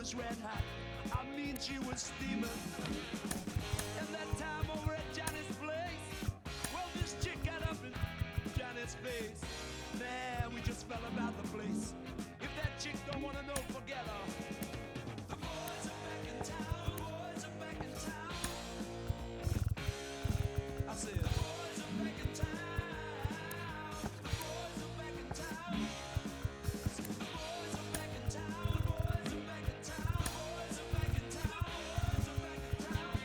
was red hot. I mean, she was steaming. And that time over at Johnny's place, well, this chick got up in Johnny's face. Man, we just fell about the place. If that chick don't wanna know, forget her. The boys are back in town. The boys are back in town. I said, the boys are back in town. The boys are back in town. The boys are back in town. The boys are back in town. The boys are back in town. The boys are back in town.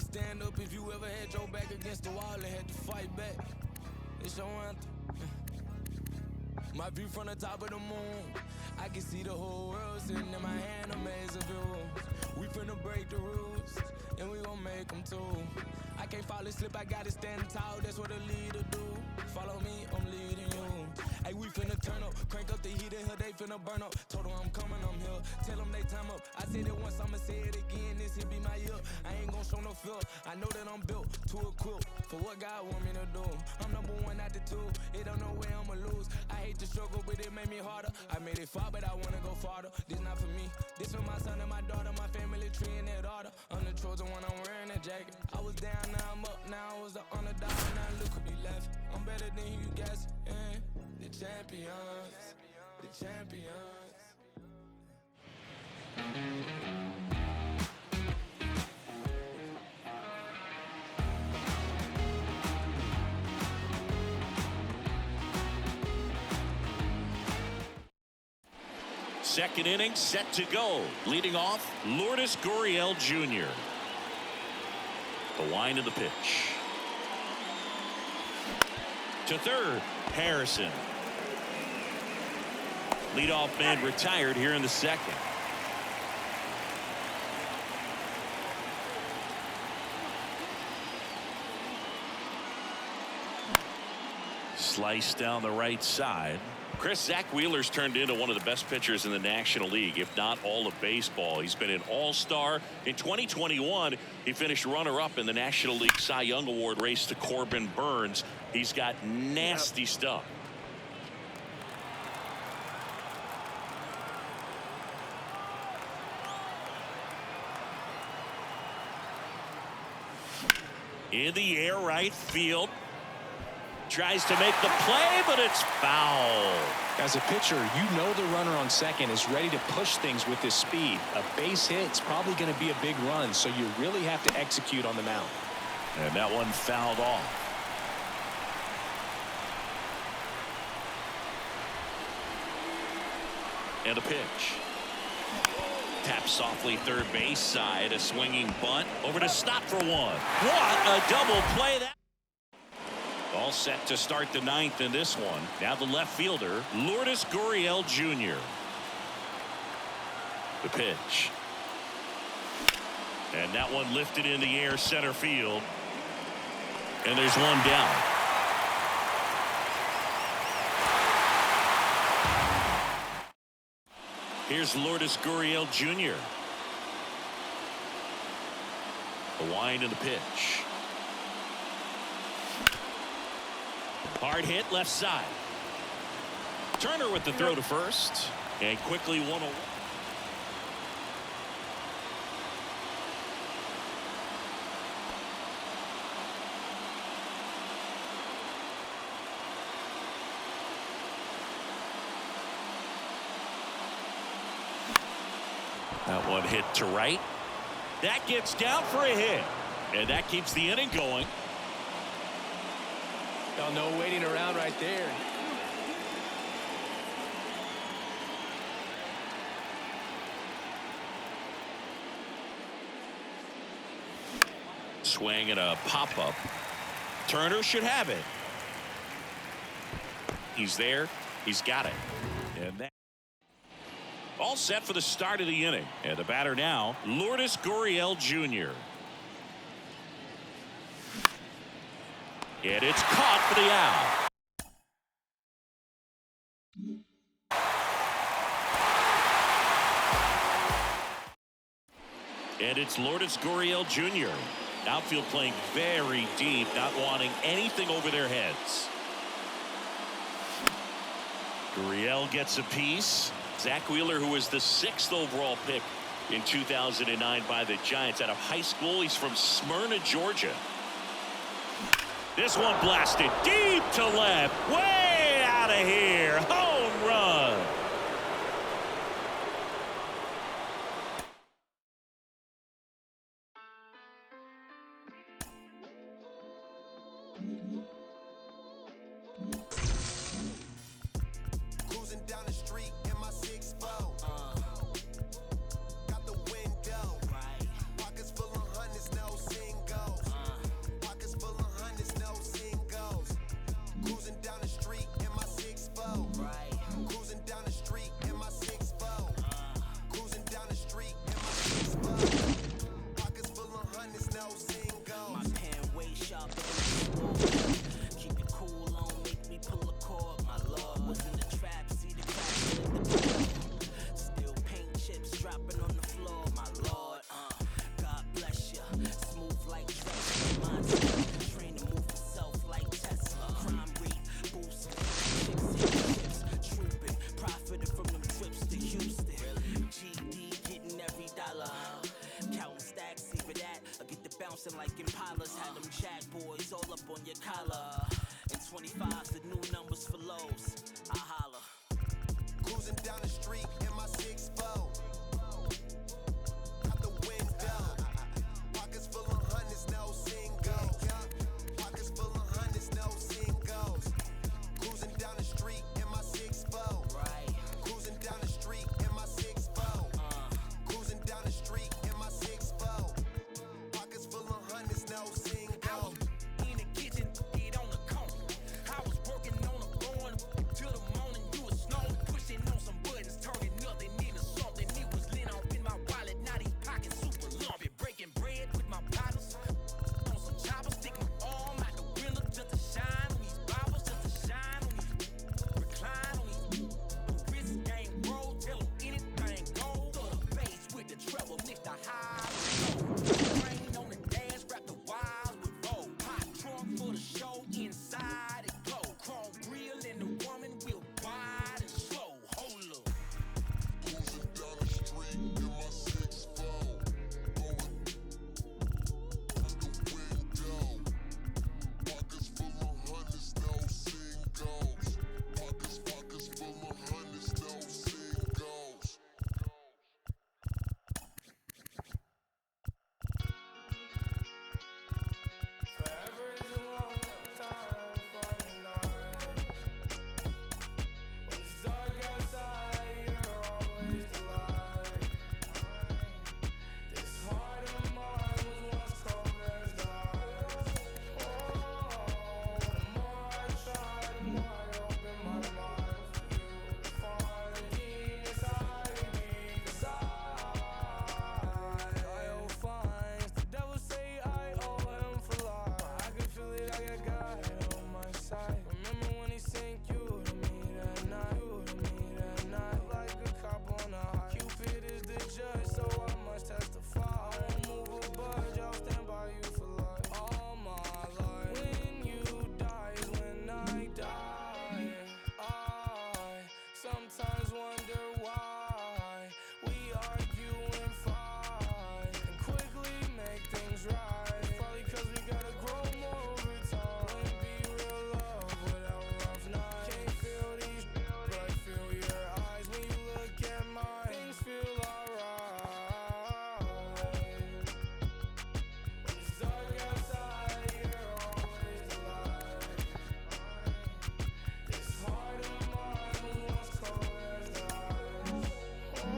niggas stand up if you ever had your back against the wall and had to fight back. It's your anthem. My view from the top of the moon, I can see the whole world sitting in my hand, a maze of rules. We finna break the rules, and we gon' make them too. I can't fall asleep, I gotta stand tall, that's what a leader do. Follow me, I'm leading you. Hey, we finna turn up, crank up the heat in here, they finna burn up. Told them I'm coming, I'm here, tell them they time up. I said it once, I'ma say it again, this here be my year. I ain't gon' show no fear, I know that I'm built to equip for what God want me to do. I'm number one out the two, it don't know where I'ma lose. I hate the struggle, but it made me harder. I made it far, but I wanna go farther. This not for me, this for my son and my daughter, my family tree and their daughter. I'm the chosen one, I'm wearing that jacket. I was down, now I'm up, now I was the underdog, now look who be left. I'm better than you guys, yeah. The champions, the champions. Second inning set to go. Leading off, Lourdes Gurriel Jr. The wind of the pitch. To third, Harrison. Leadoff man retired here in the second. Slice down the right side. Zach Wheeler's turned into one of the best pitchers in the National League, if not all of baseball. He's been an all-star. In 2021, he finished runner-up in the National League Cy Young Award race to Corbin Burns. He's got nasty stuff. In the air, right field. Tries to make the play, but it's foul. As a pitcher, you know the runner on second is ready to push things with his speed. A base hit's probably going to be a big run, so you really have to execute on the mound. And that one fouled off. And a pitch. Tap softly third base side. A swinging bunt over to stop for one. What a double play that. All set to start the ninth in this one. Now the left fielder, Lourdes Gurriel Jr. The pitch. And that one lifted in the air center field. And there's one down. Here's Lourdes Gurriel Jr. The wind and the pitch. Hard hit left side. Turner with the throw to first. And quickly 1-0. That one hit to right. That gets down for a hit. And that keeps the inning going. Oh, no waiting around right there. Swing and a pop-up. Turner should have it. He's there. He's got it. And that all set for the start of the inning. And the batter now, Lourdes Gurriel Jr. And it's caught for the out. And it's Lourdes Gurriel Jr. Outfield playing very deep, not wanting anything over their heads. Gurriel gets a piece. Zach Wheeler, who was the 6th overall pick in 2009 by the Giants out of high school. He's from Smyrna, Georgia. This one blasted deep to left, way out of here. Home run. Cruising down the street in my 6'4". Got the window. Pockets full of hundreds, no single. bouncing like Impalas. Had them jack boys all up on your collar. And 25's the new numbers for lows. I holla. Cruising down the street in my 6'4". Out the window. Pockets full of hundreds, no singles. Pockets full of hundreds, no singles. Cruising down the street in my 6'4". Right. Cruising down the street in my 6'4". Cruising down the street in my 6'4". Pockets full of hundreds, no singles. In the kitchen, get on the cone. I was working on the lawn till the morning. You was snowing, pushing on some buttons, turning nothing into something. It was lit off in my wallet, now these pockets super lumpy. Breaking bread with my bottles on some choppers, stick my arm out the window just to shine on these bottles, just to shine on these, recline on these. The wrist game roll, tell them anything goes. To the face with the treble, mix the high. Rain on the dash, wrap the wires with roll. Hot trunk for the show, inside it glow. Chrome grill and the woman will wide and slow. Hold up. Cruising down the street in my 6'4". Going out the window. Pockets full of hundreds, no singles. Pockets full of hundreds, no singles. Forever is a long time for the night. When it's dark outside, you're always the light. This heart of mine was once cold as ice. Oh, the more I try, the more I open my mind for you to find the genius I need. 'Cause I owe fines. The devil say I owe him for life. I can feel it, I got God on my side. Remember when he sent you to me that night? You to me that night. Like a cop on a high. Cupid is the judge, so I must testify. I won't move a budge, I'll stand by you for life. All my life. When you die is when I die. I sometimes wonder why we argue and fight and quickly make things right. Probably 'cause we gotta grow more over time. Wouldn't be real love without rough nights. Can't feel these, but I feel your eyes when you look at mine. Things feel alright. When it's dark outside, you're always the light. This heart of mine was once cold as ice. Oh,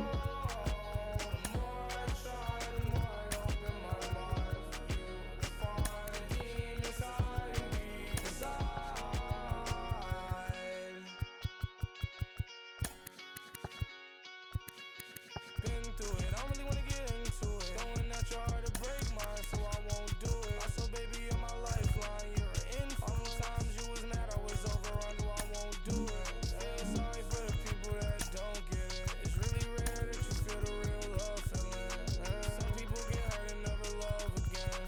the more I try, the more I open my mind for you to find the genius I need inside. Been through it, I don't really wanna get into it. Going at your heart to break mine, so I won't do it. I saw baby, you're my lifeline, you're an influence. All the times you was mad, I was over, I knew I won't do it. Feel sorry for the people that don't get it. It's really rare that you feel the real love feeling. Some people get hurt and never love again.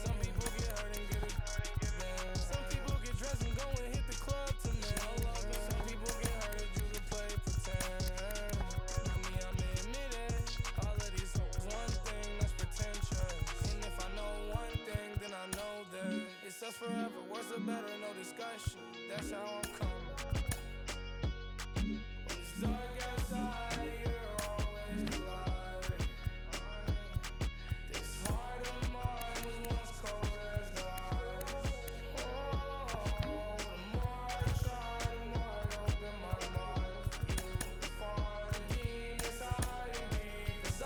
Some people get hurt and get it again. Some people get dressed and go and hit the club tonight. Some people get hurt and you can play pretend. I mean, I'm admit it. All of these hoes, one thing that's pretentious. And if I know one thing, then I know that it's us forever. Worse or better, no discussion. That's how I'm coming. When it's dark outside, you're always the light. This heart of mine was once cold as ice. Oh, the more I try, the more I open my mind for you to find the genius I need. 'Cause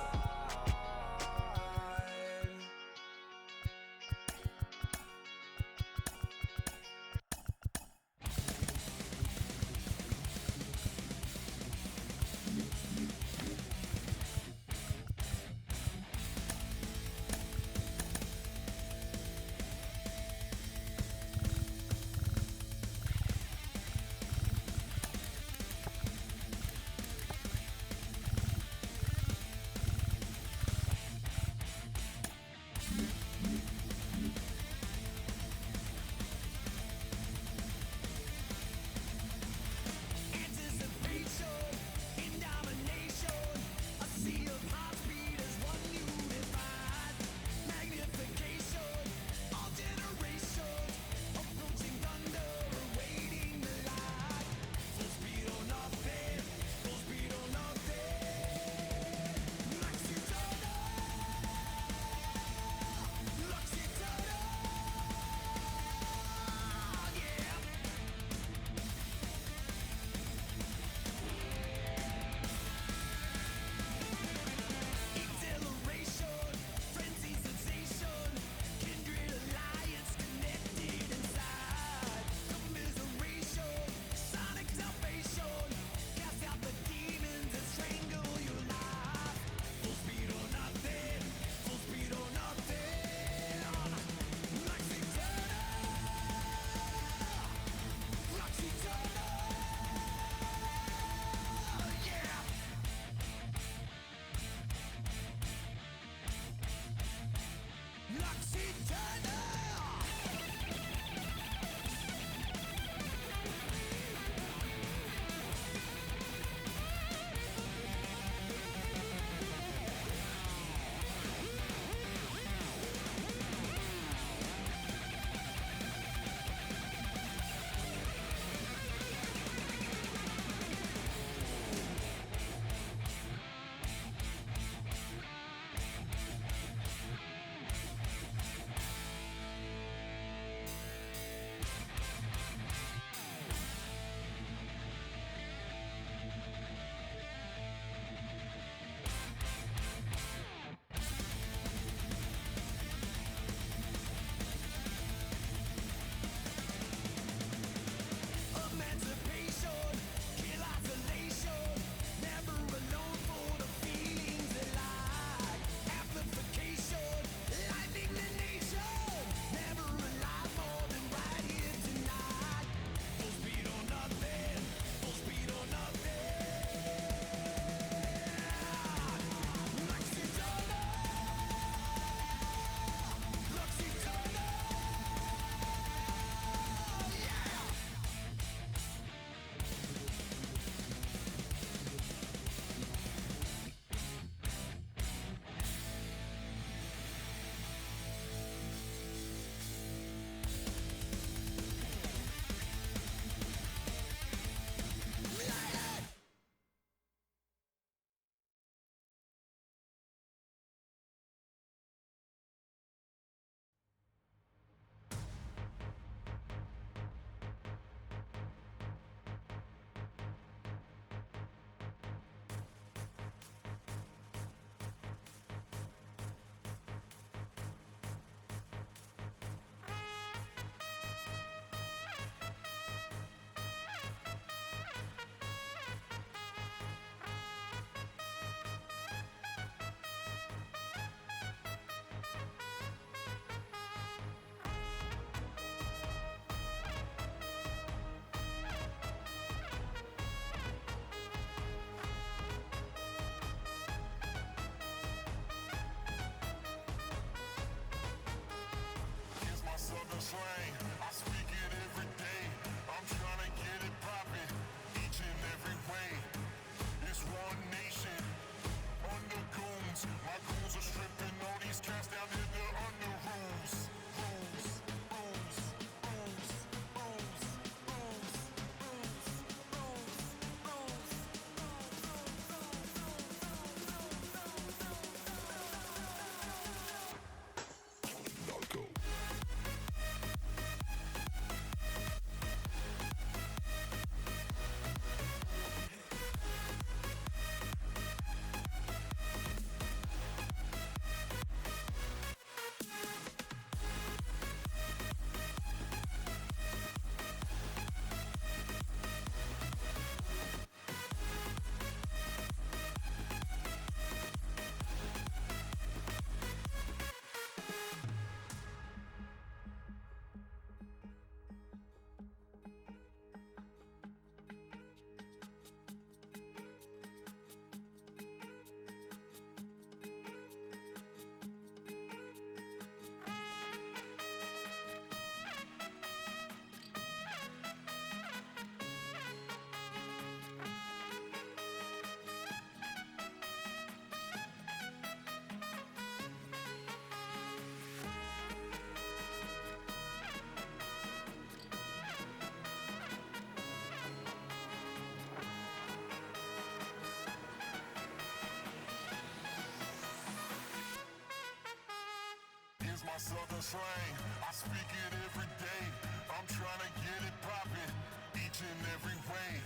southern slang, I speak it every day. I'm trying to get it poppin' each and every way.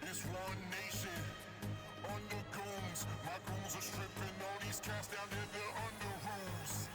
It's one nation under goons. My goons are stripping all these cats down there. They're under rules.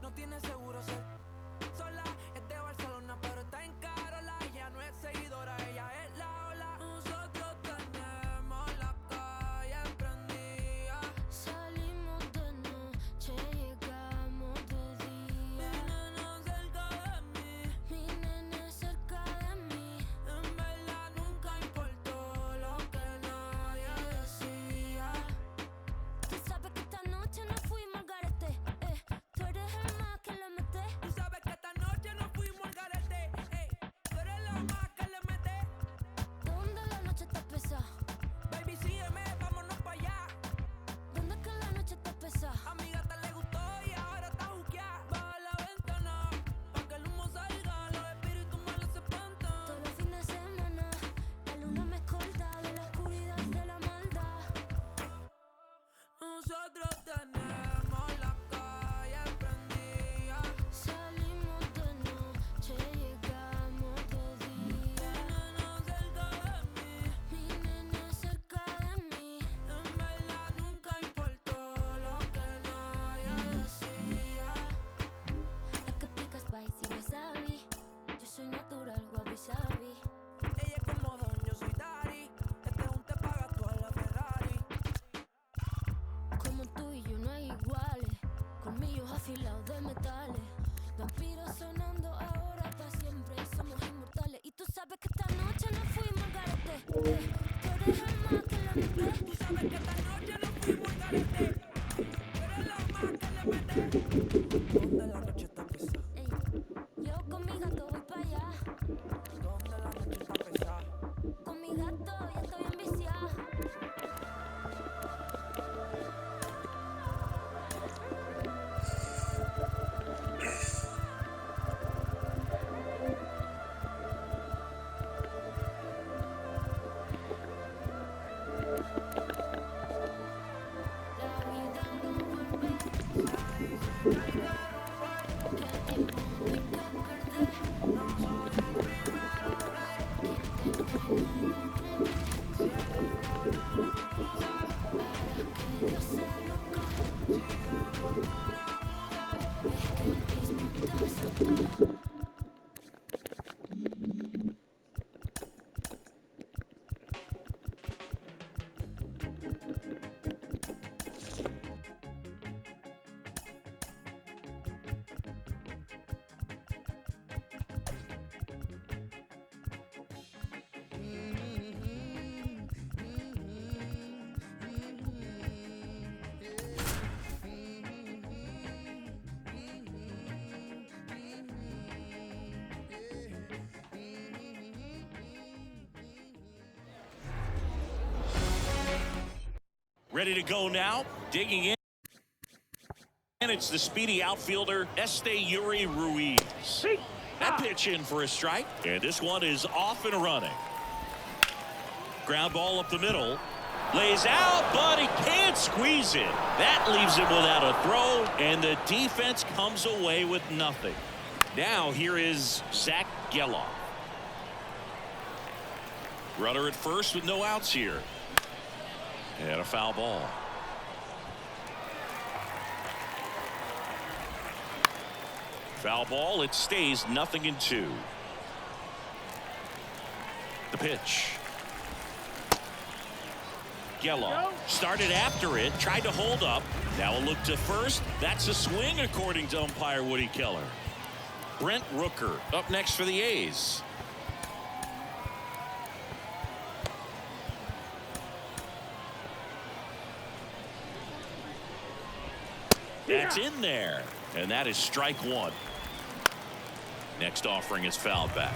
No tiene seguro ser sola, es de Barcelona, pero está en Carola. Ella no es seguidora, ella es la ola. Nosotros tenemos la calle prendida. Salimos de noche, llegamos de día. Mi nena cerca de mí, mi nena cerca de mí. En verdad nunca importó lo que nadie decía. Tú sabes que esta noche nos fuimos al garete. Tú eres el más que le mete. Tú sabes que esta noche nos fuimos al garete. Tú eres la más que le mete. ¿Dónde la noche está pesada? Baby, sígueme, vámonos para allá. ¿Dónde que la noche está pesada? A mi gata le gustó y ahora está juqueada. Baja la ventana, pa' que el humo salga. Los espíritus malos se espantan. Todos los fines de semana, la luna me escolta de la oscuridad de la maldad. Nosotros tenemos la calle prendida. Salimos de noche, llegamos de día. Mi nena cerca de mí, mi nena cerca de mí. En verdad nunca importó lo que nadie decía. La que pica spicy wasabi, yo soy natural wabi sabi. Ella es como Don, yo soy Dari. Este es un te paga toda la Ferrari. Como tú y yo no hay iguales, colmillos afilados de metales. Vampiros sonando ahora para siempre, somos inmortales. Y tú sabes que esta noche nos fuimos al garete. Tú eres el más que le mete. Tú sabes que esta noche nos fuimos al garete. Tú eres la más que le mete. ¿Dónde la noche está pesada? Yo con mi gato voy para allá. ¿Dónde la noche está pesada? Con mi gato ya estoy enviciada. La vida no vuelve. Que el tiempo no hay que perder. No soy el primero rey. Quien te encuentre, cielo no usas para que Dios se loca. Sigamos para mudar. Es que el mismo te soltó. Ready to go now, digging in. And it's the speedy outfielder, Yuri Ruiz. That pitch in for a strike, and this one is off and running. Ground ball up the middle. Lays out, but he can't squeeze it. That leaves him without a throw, and the defense comes away with nothing. Now here is Zach Geloff. Runner at first with no outs here. And a foul ball. Foul ball. It stays 0-2. The pitch. Gello started after it, tried to hold up. Now a look to first. That's a swing, according to umpire Woody Keller. Brent Rooker up next for the A's. That's in there, and that is strike one. Next offering is fouled back.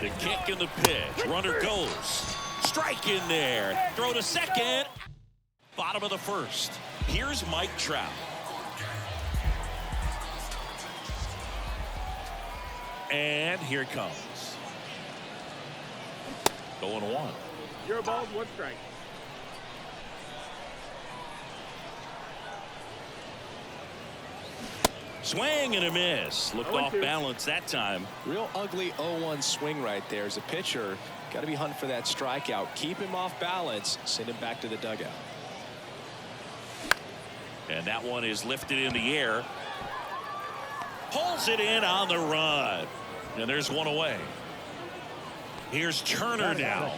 The kick and the pitch. Runner goes. Strike in there. Throw to second. Bottom of the first. Here's Mike Trout. And here it comes. 0-1. 0 balls, 1 strike. Swing and a miss. Looked off balance that time. Real ugly 0-1 swing right there. As a pitcher, got to be hunting for that strikeout. Keep him off balance. Send him back to the dugout. And that one is lifted in the air. Pulls it in on the run. And there's one away. Here's Turner now.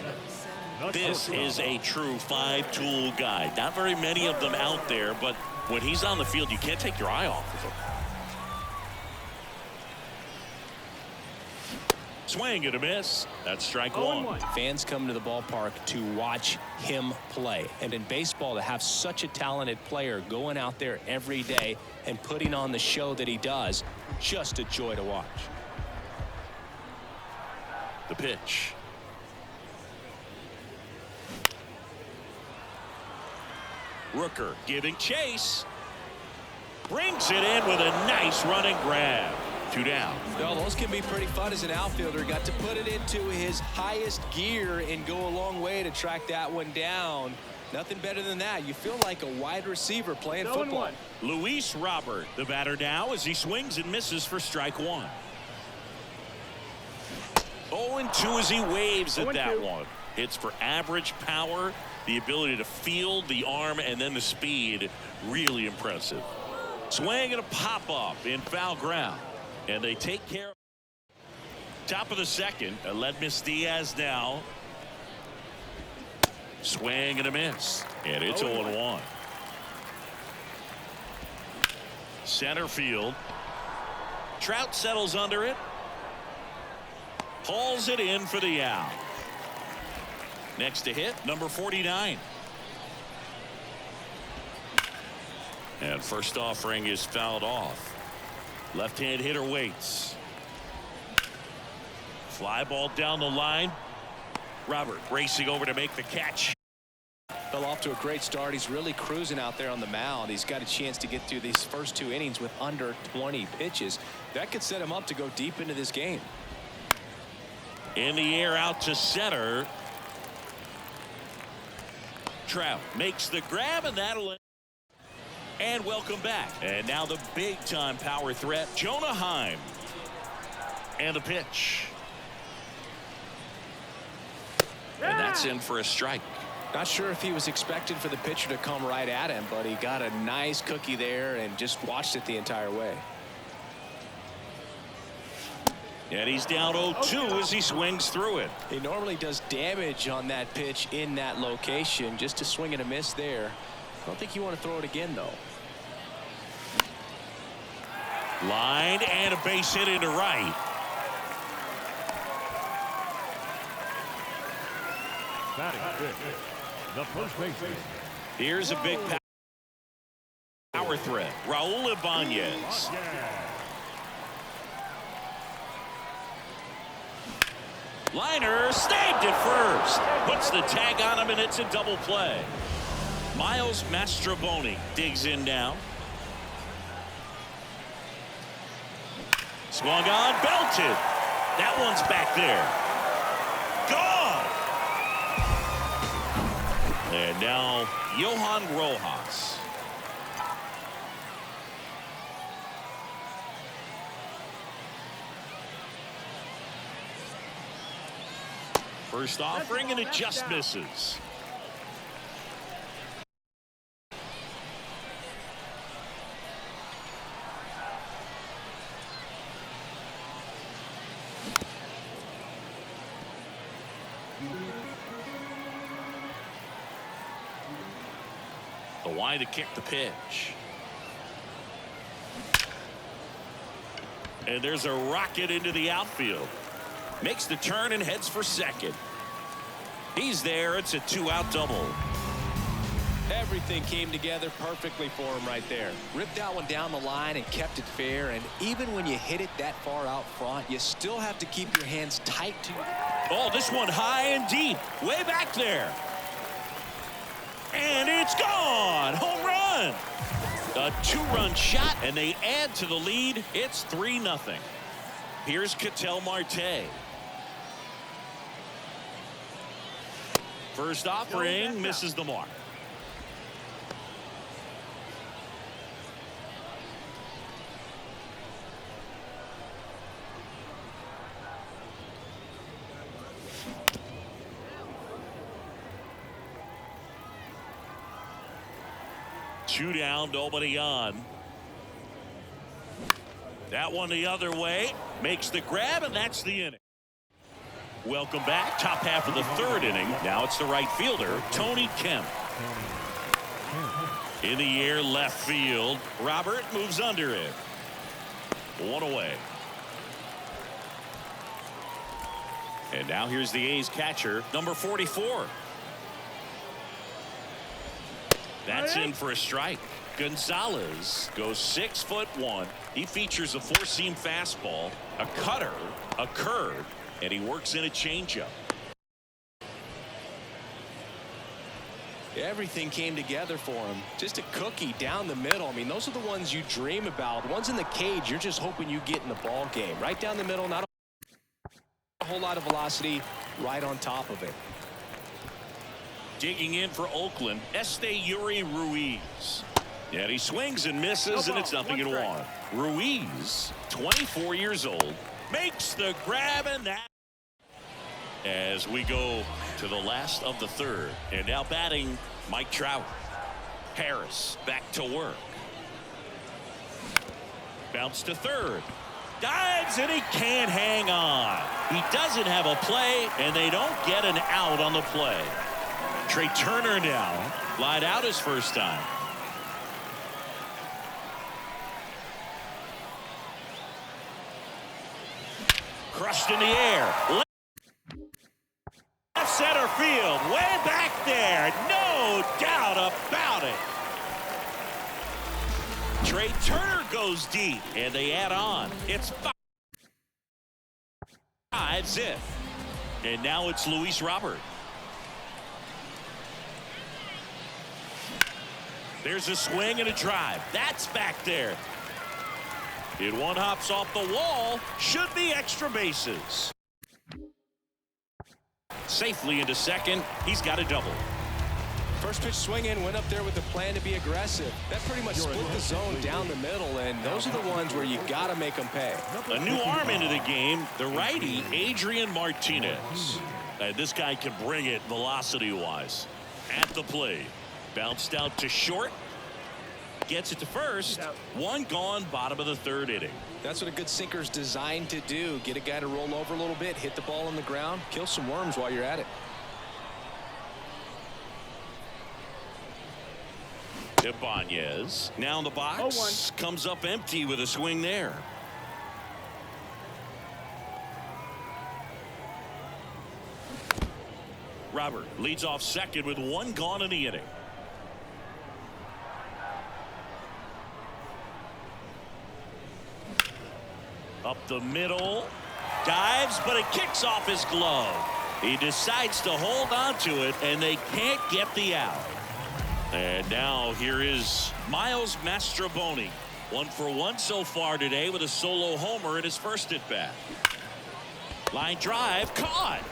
This is a true 5-tool guy. Not very many of them out there, but when he's on the field, you can't take your eye off of him. Swing and a miss. That's strike one. Fans come to the ballpark to watch him play. And in baseball, to have such a talented player going out there every day and putting on the show that he does, just a joy to watch. The pitch. Rooker giving chase. Brings it in with a nice running grab. 2 down. Well, those can be pretty fun as an outfielder. Got to put it into his highest gear and go a long way to track that one down. Nothing better than that. You feel like a wide receiver playing football. Luis Robert, the batter now, as he swings and misses for strike one. 0-2 as he waves at that one. Hits for average power, the ability to field, the arm, and then the speed. Really impressive. Swing and a pop-up in foul ground. And they take care of top of the second. Aledmys Diaz now. Swing and a miss. And it's 0-1. Center field. Trout settles under it. Hauls it in for the out. Next to hit, number 49. And first offering is fouled off. Left-hand hitter waits. Fly ball down the line. Robert racing over to make the catch. Fell off to a great start. He's really cruising out there on the mound. He's got a chance to get through these first 2 innings with under 20 pitches. That could set him up to go deep into this game. In the air out to center. Trout makes the grab, and that'll end. And welcome back. And now the big-time power threat, Jonah Heim. And the pitch. And that's in for a strike. Not sure if he was expected for the pitcher to come right at him, but he got a nice cookie there and just watched it the entire way. And he's down 0-2 as he swings through it. He normally does damage on that pitch in that location. Just a swing and a miss there. I don't think you want to throw it again, though. Line and a base hit into right. The first baseman. Here's a big power threat, Raul Ibanez. Liner snagged it first. Puts the tag on him, and it's a double play. Miles Mastrobuoni digs in now. Swung on, belted. That one's back there. Gone. And now Johan Rojas. First offering, and it just misses. The wide to kick the pitch. And there's a rocket into the outfield. Makes the turn and heads for second. He's there. It's a 2-out double. Everything came together perfectly for him right there. Ripped that one down the line and kept it fair. And even when you hit it that far out front, you still have to keep your hands tight to it. Oh, this one high and deep. Way back there. And it's gone. Home run. A 2-run shot, and they add to the lead. It's 3-0. Here's Ketel Marte. First offering misses the mark. Two down, nobody on. That one the other way. Makes the grab, and that's the inning. Welcome back. Top half of the third inning. Now it's the right fielder, Tony Kemp. In the air, left field. Robert moves under it. One away. And now here's the A's catcher, number 44. That's in for a strike. Gonzalez goes 6'1". He features a four-seam fastball, a cutter, a curve, and he works in a changeup. Everything came together for him. Just a cookie down the middle. I mean, those are the ones you dream about. The ones in the cage, you're just hoping you get in the ball game. Right down the middle, not a whole lot of velocity, right on top of it. Digging in for Oakland, Esteury Ruiz. Yeah, he swings and misses, and it's 0-1. Ruiz, 24 years old, makes the grab, and that. As we go to the last of the third, and now batting Mike Trout. Harris back to work. Bounce to third. Dives, and he can't hang on. He doesn't have a play, and they don't get an out on the play. Trey Turner now lied out his first time. Crushed in the air. Left center field. Way back there. No doubt about it. Trey Turner goes deep, and they add on. It's 5-zip. And now it's Luis Robert. There's a swing and a drive. That's back there. It one hops off the wall. Should be extra bases. Safely into second. He's got a double. First pitch swing in, went up there with the plan to be aggressive. That pretty much split the zone down the middle, and those are the ones where you got to make them pay. A new arm into the game, the righty, Adrian Martinez. This guy can bring it velocity-wise. At the plate. Bounced out to short. Gets it to first. One gone, bottom of the third inning. That's what a good sinker's designed to do. Get a guy to roll over a little bit, hit the ball on the ground, kill some worms while you're at it. Ibanez now in the box. Comes up empty with a swing there. Robert leads off second with one gone in the inning. Up the middle. Dives, but it kicks off his glove. He decides to hold on to it, and they can't get the out. And now here is Miles Mastrobuoni. 1-for-1 so far today with a solo homer in his first at bat. Line drive caught.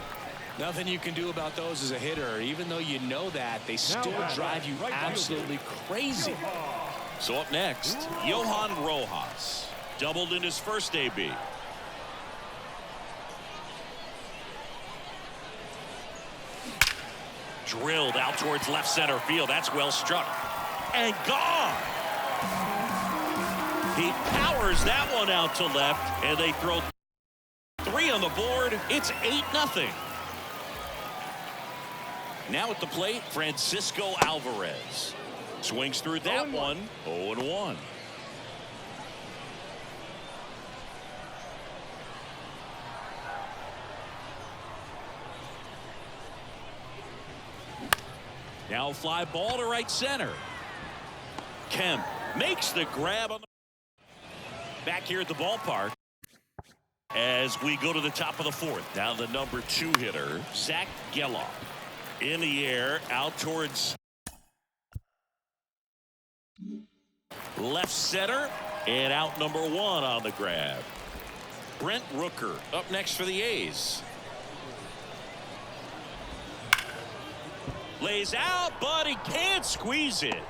Nothing you can do about those as a hitter. Even though you know that, they still drive you absolutely crazy. So up next, Johan Rojas. Doubled in his first AB. Drilled out towards left center field. That's well struck. And gone. He powers that one out to left, and they throw 3 on the board. It's 8-0. Now at the plate, Francisco Alvarez. Swings through that one. 0-1. Now fly ball to right center. Kemp makes the grab on the back here at the ballpark as we go to the top of the fourth. Now the number 2 hitter, Zach Geloff, in the air out towards left center and out number 1 on the grab. Brent Rooker up next for the A's. Lays out, but he can't squeeze it.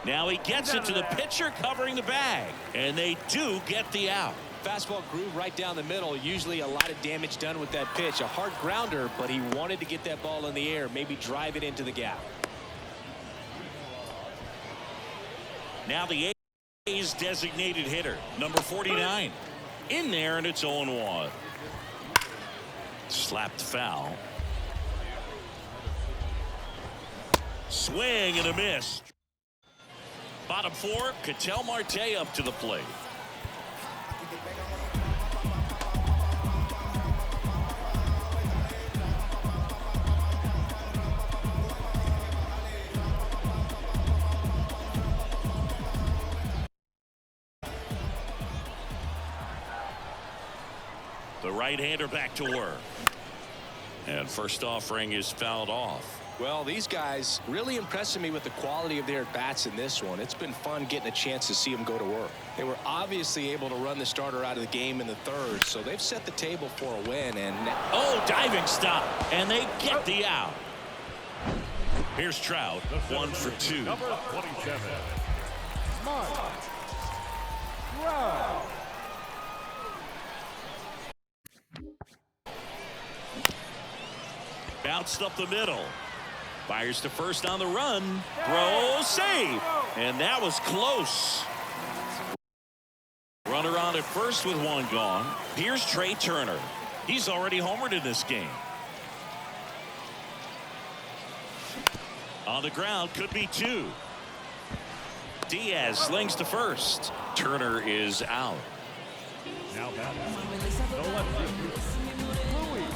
Now he gets it to the pitcher covering the bag, and they do get the out. Fastball groove right down the middle. Usually a lot of damage done with that pitch. A hard grounder, but he wanted to get that ball in the air, maybe drive it into the gap. Now the A's designated hitter, number 49, in there, and it's 0-1. Slapped foul. Swing and a miss. Bottom 4, Ketel Marte up to the plate. The right-hander back to work. And first offering is fouled off. Well, these guys really impressing me with the quality of their bats in this one. It's been fun getting a chance to see them go to work. They were obviously able to run the starter out of the game in the third, so they've set the table for a win. And diving stop, and they get the out. Here's Trout, 1 for 2. Number 27, Mike Trout. Bounced up the middle. Fires to first on the run. Throw, save. And that was close. Runner on at first with 1 gone. Here's Trey Turner. He's already homered in this game. On the ground, could be 2. Diaz slings to first. Turner is out. Now batting, the lefty, Louis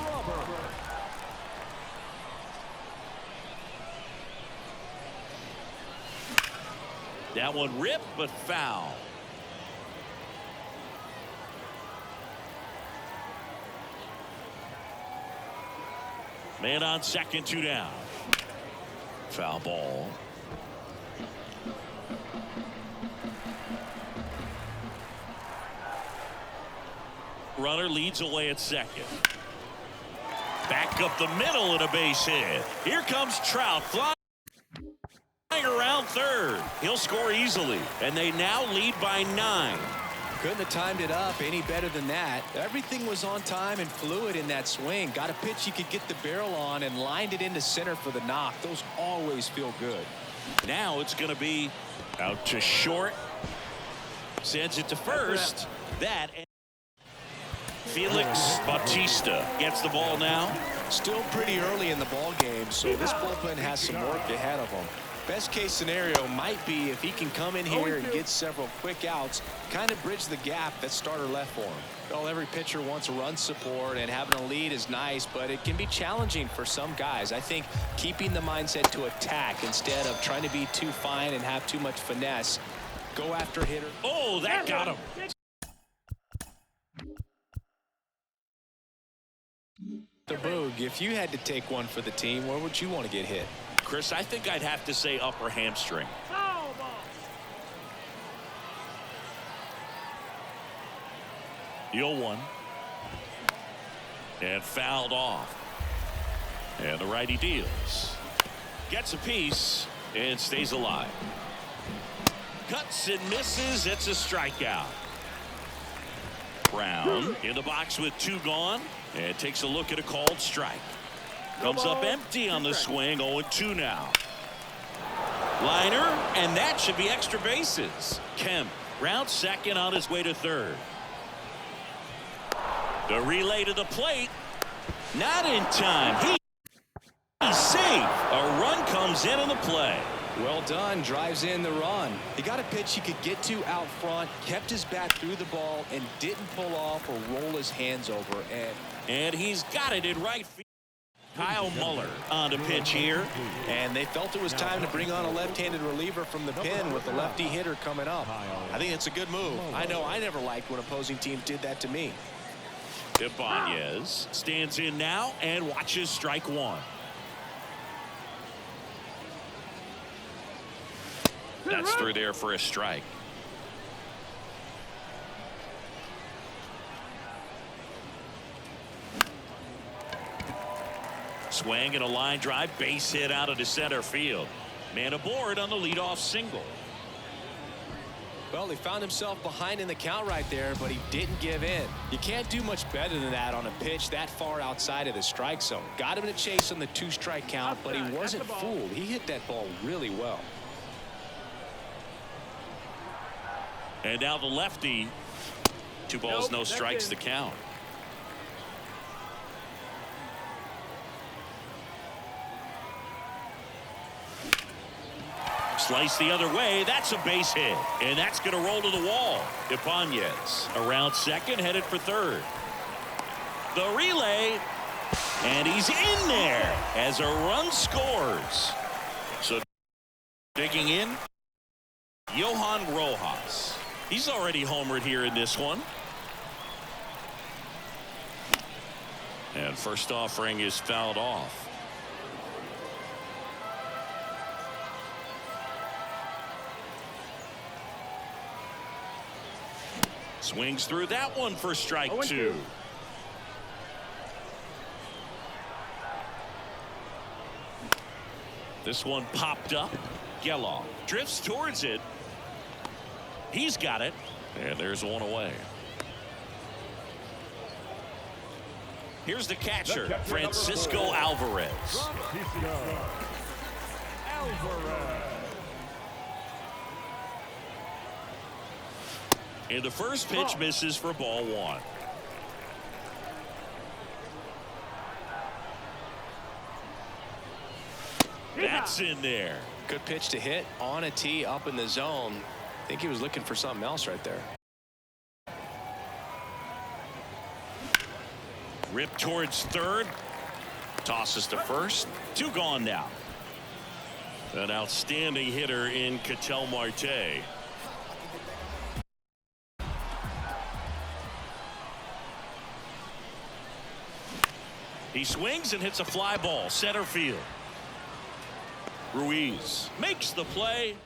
Robert. That one ripped, but foul. Man on second, 2 down. Foul ball. Runner leads away at second. Back up the middle and a base hit. Here comes Trout flying around third. He'll score easily, and they now lead by 9. couldn't have timed it up any better than that. Everything was on time and fluid in that swing. Got a pitch you could get the barrel on and lined it into center for the knock. Those always feel good. Now it's going to be out to short. Sends it to first. That Felix Bautista gets the ball now. Still pretty early in the ball game, so this bullpen has some work ahead of them. Best case scenario might be if he can come in here and get several quick outs, kind of bridge the gap that starter left for him. Well, every pitcher wants run support, and having a lead is nice, but it can be challenging for some guys. I think keeping the mindset to attack instead of trying to be too fine and have too much finesse. Go after hitter. Oh, that got him. The Boog, if you had to take one for the team, where would you want to get hit? Chris, I think I'd have to say upper hamstring. 0-1. And fouled off. And the righty deals. Gets a piece and stays alive. Cuts and misses. It's a strikeout. Brown in the box with 2 gone. And takes a look at a called strike. Comes up empty on the swing. 0-2 now. Liner, and that should be extra bases. Kemp rounds second on his way to third. The relay to the plate. Not in time. He's safe. A run comes in on the play. Well done. Drives in the run. He got a pitch he could get to out front, kept his bat through the ball, and didn't pull off or roll his hands over. And he's got it in right field. Kyle Muller on the pitch here. And they felt it was time to bring on a left-handed reliever from the pen with the lefty hitter coming up. I think it's a good move. I know I never liked when opposing teams did that to me. Ibanez stands in now and watches strike one. That's through there for a strike. Swing and a line drive, base hit out of the center field. Man aboard on the leadoff single. Well, he found himself behind in the count right there, but he didn't give in. You can't do much better than that on a pitch that far outside of the strike zone. Got him in a chase on the 2-strike count, but he wasn't fooled. He hit that ball really well. And now the lefty. 2 balls, no strikes to count. Slice the other way. That's a base hit. And that's going to roll to the wall. Ibanez around second, headed for third. The relay. And he's in there as a run scores. So digging in, Johan Rojas. He's already homered here in this one. And first offering is fouled off. Swings through that one for strike 2. This one popped up. Geloff drifts towards it. He's got it. And there's one away. Here's the catcher, Francisco Alvarez. And the first pitch misses for ball 1. That's in there. Good pitch to hit on a tee up in the zone. I think he was looking for something else right there. Rip towards third. Tosses to first. 2 gone now. An outstanding hitter in Ketel Marte. He swings and hits a fly ball center field. Ruiz makes the play.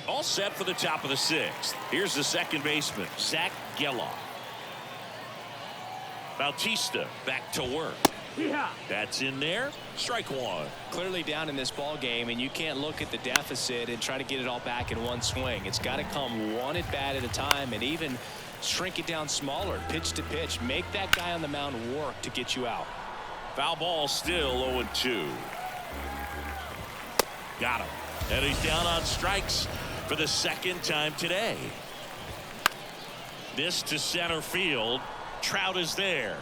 All set for the top of the 6th. Here's the second baseman, Zach Geloff. Bautista back to work. That's in there. Strike 1. Clearly down in this ball game, and you can't look at the deficit and try to get it all back in one swing. It's got to come one at bat at a time, and even shrink it down smaller, pitch to pitch. Make that guy on the mound work to get you out. Foul ball, still 0-2. Got him. And he's down on strikes for the second time today. This to center field. Trout is there.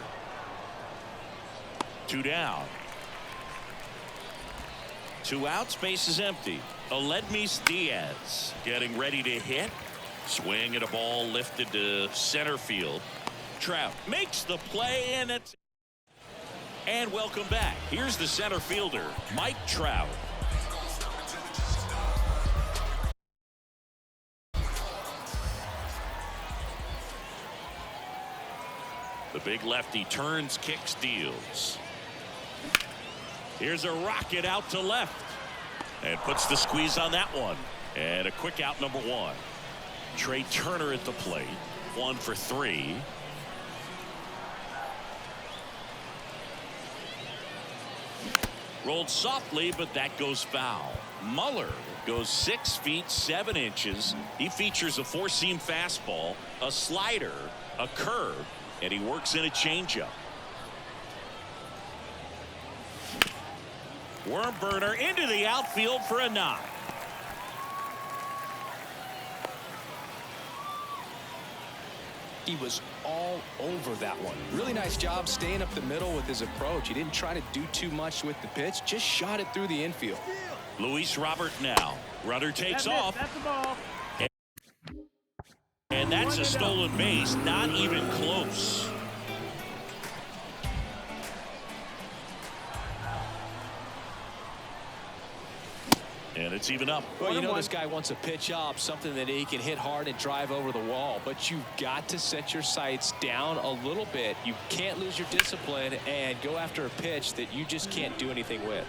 2 down. 2 outs, base is empty. Aledmys Diaz getting ready to hit. Swing at a ball lifted to center field. Trout makes the play, and it's. And welcome back. Here's the center fielder, Mike Trout. The big lefty turns, kicks, deals. Here's a rocket out to left. And puts the squeeze on that one. And a quick out, number 1. Trey Turner at the plate. 1 for 3. Rolled softly, but that goes foul. Muller goes 6 feet 7 inches. He features a 4-seam fastball, a slider, a curve, and he works in a changeup. Worm burner into the outfield for a knock. He was all over that one. Really nice job staying up the middle with his approach. He didn't try to do too much with the pitch, just shot it through the infield. Luis Robert now. Runner takes off. That's the ball. And that's a stolen base. Not even close. And it's even up. Well, you know this guy wants a pitch up, something that he can hit hard and drive over the wall. But you've got to set your sights down a little bit. You can't lose your discipline and go after a pitch that you just can't do anything with.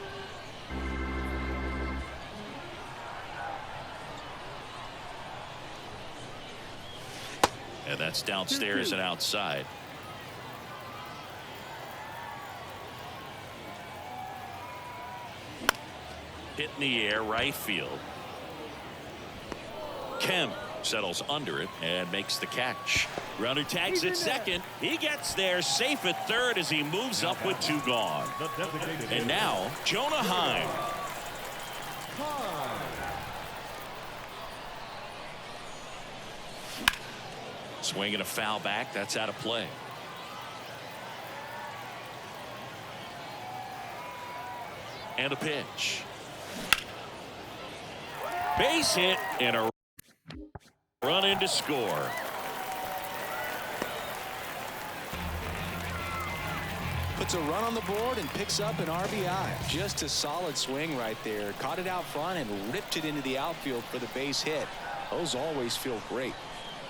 And that's downstairs and outside. Hit in the air, right field. Kemp settles under it and makes the catch. Runner tags at second. He gets there safe at third as he moves up with 2 gone. And now Jonah Heim. Swinging a foul back. That's out of play. And a pitch. Base hit and a run in to score. Puts a run on the board and picks up an RBI. Just a solid swing right there. Caught it out front and ripped it into the outfield for the base hit. Those always feel great.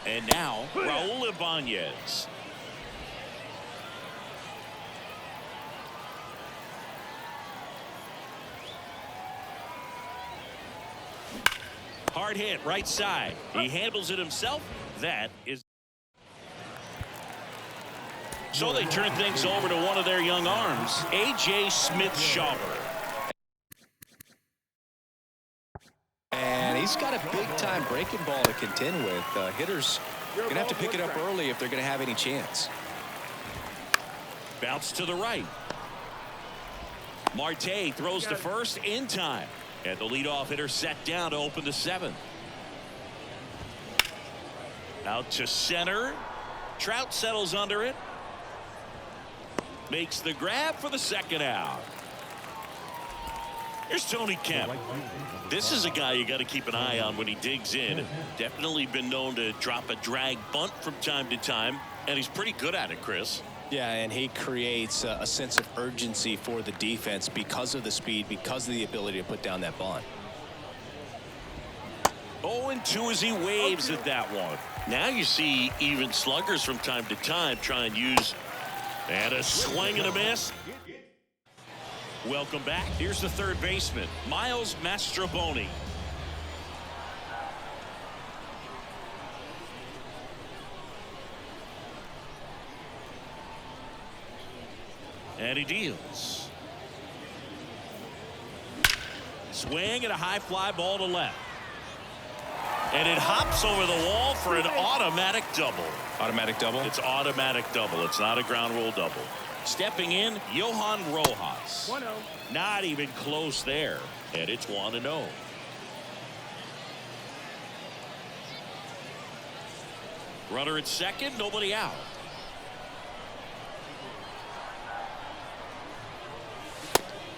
And now Raul Ibanez. Hard hit right side. He handles it himself. That is. So they turn things over to one of their young arms, A.J. Smith-Shawver. And he's got a big-time breaking ball to contend with. Hitters going to have to pick it up early if they're going to have any chance. Bounce to the right. Marte throws to first in time. And the leadoff hitter set down to open the 7th. Out to center. Trout settles under it. Makes the grab for the second out. Here's Tony Kemp. This is a guy you got to keep an eye on when he digs in. Definitely been known to drop a drag bunt from time to time, and he's pretty good at it, Chris. Yeah, and he creates a sense of urgency for the defense because of the speed, because of the ability to put down that bunt. 0-2 as he waves at that one. Now you see even sluggers from time to time try and use, and a swing and a miss. Welcome back. Here's the third baseman, Miles Mastrobuoni. And he deals. Swing and a high fly ball to left. And it hops over the wall for an automatic double. Automatic double? It's automatic double. It's not a ground rule double. Stepping in, Johan Rojas. 1-0. Not even close there. And it's 1-0. Runner at second, nobody out.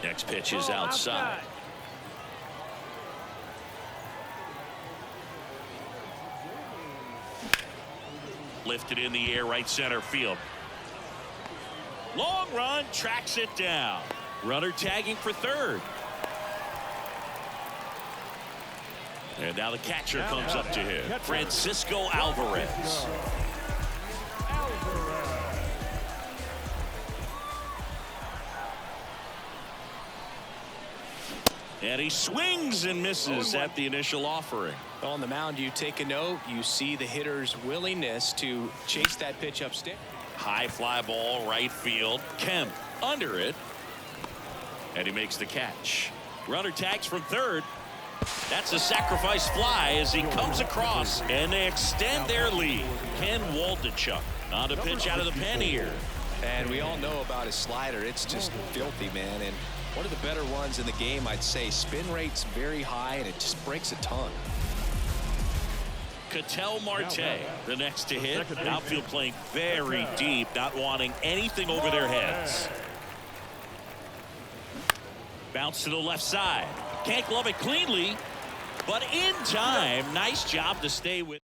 Next pitch is outside. Lifted in the air, right center field. Long run, tracks it down. Runner tagging for third. And now the catcher comes up to him, Francisco Alvarez. And he swings and misses at the initial offering. On the mound, you take a note. You see the hitter's willingness to chase that pitch upstick. High fly ball, right field. Kemp under it. And he makes the catch. Runner tags from third. That's a sacrifice fly as he comes across, and they extend their lead. Ken Waldichuk on a pitch out of the pen here. And we all know about his slider. It's just filthy, man. And one of the better ones in the game, I'd say. Spin rate's very high, and it just breaks a ton. Ketel Marte, the next to hit. second Outfield playing very deep, not wanting anything over their heads. Bounce to the left side. Can't glove it cleanly, but in time. Nice job to stay with.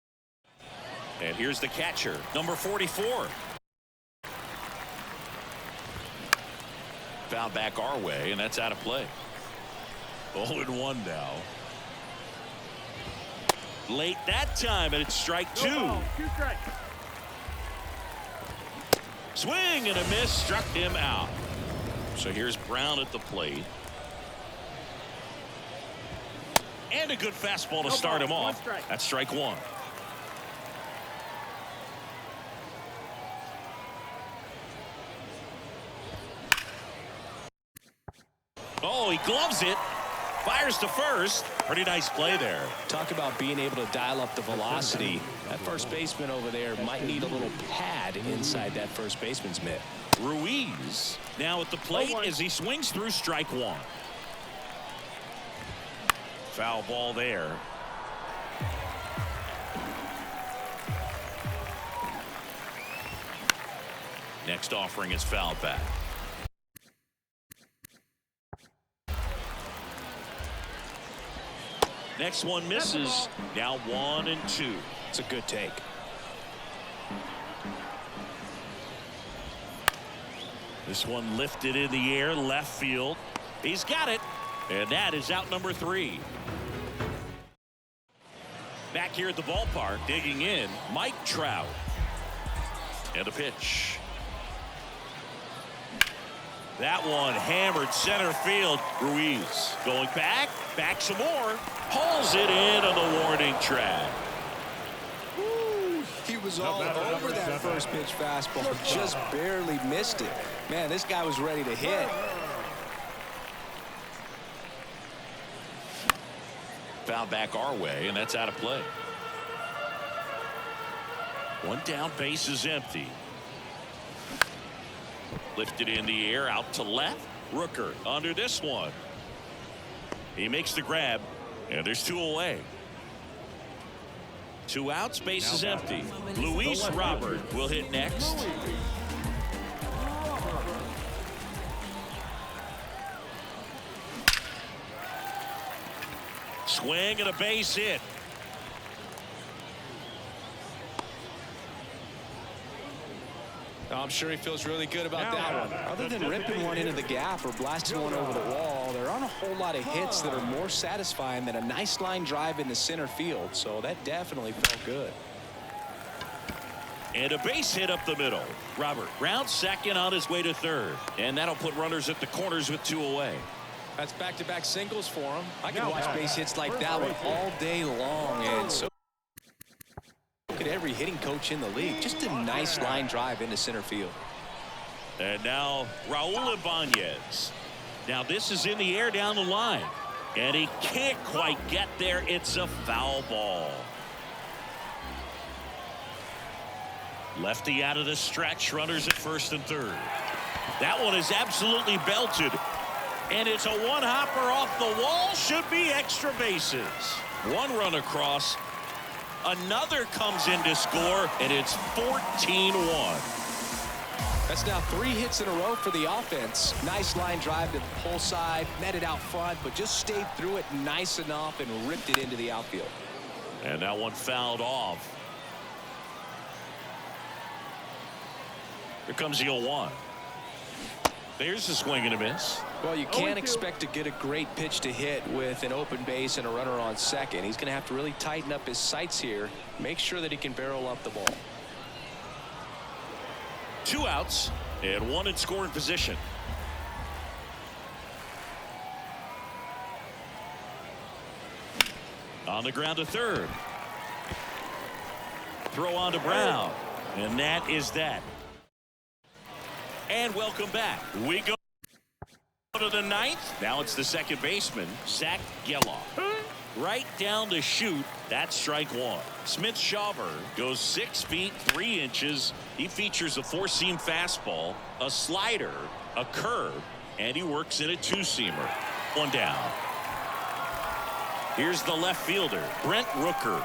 And here's the catcher, number 44. Foul back our way, and that's out of play. 0-1 now. Late that time, and it's strike two. Swing and a miss, struck him out. So here's Brown at the plate. And a good fastball to start him off. That's strike one. Oh, he gloves it. Fires to first. Pretty nice play there. Talk about being able to dial up the velocity. That first baseman over there might need a little pad inside that first baseman's mitt. Ruiz now at the plate as he swings through strike one. Foul ball there. Next offering is fouled back. Next one misses. Now 1-2. It's a good take. This one lifted in the air, left field. He's got it. And that is out number 3. Back here at the ballpark, digging in, Mike Trout. And a pitch. That one hammered center field. Ruiz going back some more. Pulls it in on the warning track. He was all over that first pitch fastball, just barely missed it. Man, this guy was ready to hit. Foul back our way, and that's out of play. One down, base is empty. Lifted in the air, out to left. Rooker under this one. He makes the grab, and there's 2 away. 2 outs, base is empty. Luis Robert will hit next. Swing and a base hit. I'm sure he feels really good about that one. Other than ripping one into the gap or blasting one over the wall, there aren't a whole lot of hits that are more satisfying than a nice line drive in the center field. So that definitely felt good. And a base hit up the middle. Robert rounds second on his way to third. And that'll put runners at the corners with 2 away. That's back-to-back singles for him. I can watch base hits like that one all day long. And so at every hitting coach in the league. Just a nice line drive into center field. And now Raul Ibanez. Now this is in the air down the line. And he can't quite get there. It's a foul ball. Lefty out of the stretch. Runners at first and third. That one is absolutely belted. And it's a one-hopper off the wall. Should be extra bases. 1 run across. Another comes in to score, and it's 14-1. That's now 3 hits in a row for the offense. Nice line drive to the pull side, met it out front, but just stayed through it nice enough and ripped it into the outfield. And that one fouled off. Here comes the 0-1. There's a swing and a miss. Well, you can't expect to get a great pitch to hit with an open base and a runner on second. He's going to have to really tighten up his sights here. Make sure that he can barrel up the ball. 2 outs and 1 in scoring position. On the ground to third. Throw on to Brown. And that is that. And welcome back. We go to the 9th. Now it's the second baseman, Zach Geloff. Right down the chute. That's strike 1. Smith-Shawver goes 6 feet 3 inches. He features a 4-seam fastball, a slider, a curve, and he works in a 2-seamer. 1 down. Here's the left fielder, Brent Rooker.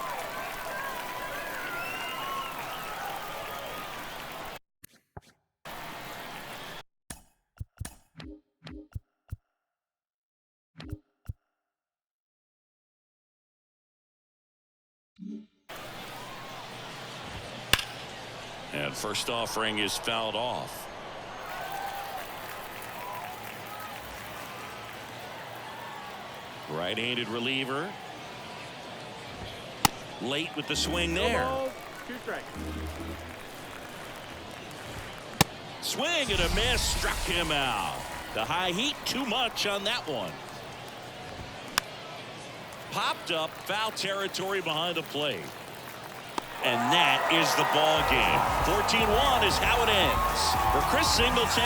And first offering is fouled off. Right-handed reliever. Late with the swing there. Swing and a miss, struck him out. The high heat too much on that one. Popped up, foul territory behind the plate. And that is the ball game. 14-1 is how it ends. For Chris Singleton.